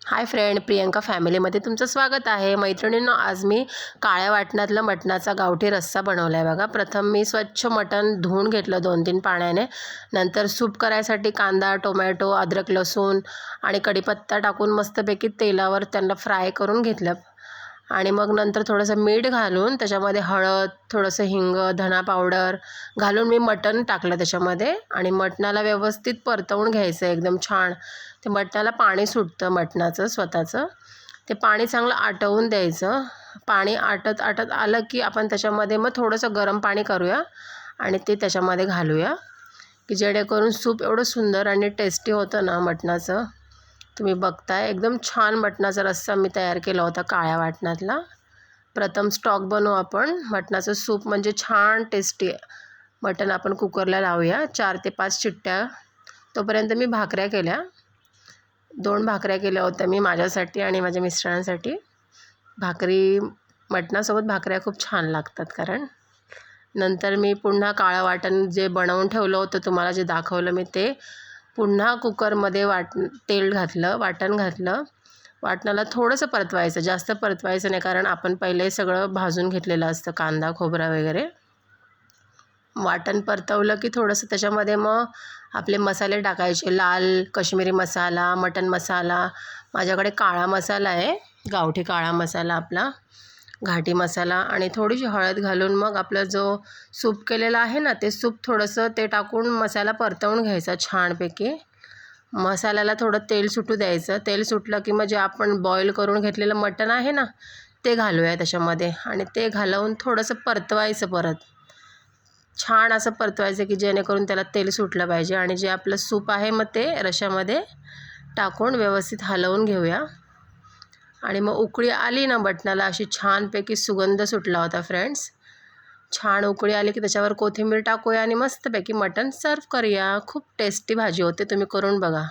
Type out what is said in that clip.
Hi friend, Priyanka फॅमिलीमध्ये तुमचं स्वागत आहे. मैत्रिणींनो, आज मी काळ्या वाटणातलं मटणाचा गावठी रस्सा बनवला आहे बघा. प्रथम मी स्वच्छ मटण धुवून घेतलं 2-3 पाण्याने. नंतर सूप करायसाठी कांदा, टोमॅटो, अद्रक, लसूण आणि कढीपत्ता टाकून मस्तपैकी तेलावर त्यांना फ्राय करून घेतलं. आणि मग नंतर थोडंसं मीठ घालून त्याच्यामध्ये हळद, थोडंसं हिंग, धना पावडर घालून मी मटण टाकलं त्याच्यामध्ये आणि मटणाला व्यवस्थित परतवून घ्यायचं एकदम छान. ते मटणाला पाणी सुटतं मटणाचं स्वतःचं. ते पाणी चांगलं आटवून द्यायचं. पाणी आटत आटत आलं की आपण त्याच्यामध्ये मग थोडंसं गरम पाणी करूया आणि ते त्याच्यामध्ये घालूया, की जेणेकरून सूप एवढं सुंदर आणि टेस्टी होतं ना मटणाचं. तुम्ही बघताय एकदम छान मटणाचा रस्सा मी तयार केला होता काळ्या वाटणातला. प्रथम स्टॉक बनवू आपण मटणाचं सूप, म्हणजे छान टेस्टी. मटण आपण कुकरला लावूया 4 ते 5 शिट्ट्या. तोपर्यंत मी भाकऱ्या केल्या. 2 भाकऱ्या केल्या होत्या मी माझ्यासाठी आणि माझ्या मिस्टरांसाठी. भाकरी मटणासोबत भाकऱ्या खूप छान लागतात. कारण नंतर मी पुन्हा काळं वाटण जे बनवून ठेवलं होतं तुम्हाला जे दाखवलं मी, ते पुन्हा कुकरमध्ये तेल घातलं, वाटण घातलं. वाटणाला थोडंसं परतवायचं, जास्त परतवायचं नाही, कारण आपण पहिले सगळं भाजून घेतलेलं असतं, कांदा खोबरा वगैरे. वाटण परतवलं की थोडंसं त्याच्यामध्ये मग आपले मसाले टाकायचे. लाल कश्मीरी मसाला, मटण मसाला, माझ्याकडे काळा मसाला आहे, गावठी काळा मसाला आपला, घाटी मसाला, आणि थोडीशी हळद घालून मग आपलं जो सूप केलेला आहे ना, ते सूप थोडंसं ते टाकून मसाला परतवून घ्यायचा छानपैकी. मसाल्याला थोडं तेल सुटू द्यायचं. तेल सुटलं की मग जे आपण बॉईल करून घेतलेलं मटण आहे ना, ते घालूया त्याच्यामध्ये आणि ते घालवून थोडंसं परतवायचं. परत छान असं परतवायचं की जेणेकरून त्याला तेल सुटलं पाहिजे. आणि जे आपलं सूप आहे मग ते रश्श्यामध्ये टाकून व्यवस्थित हलवून घेऊया. आणि मग उकळी आली ना मटणाला, अशी छानपैकी सुगंध सुटला होता फ्रेंड्स. छान उकळी आली की त्याच्यावर कोथिंबीर टाकूया आणि मस्तपैकी मटण सर्व करूया. खूप टेस्टी भाजी होते, तुम्ही करून बघा.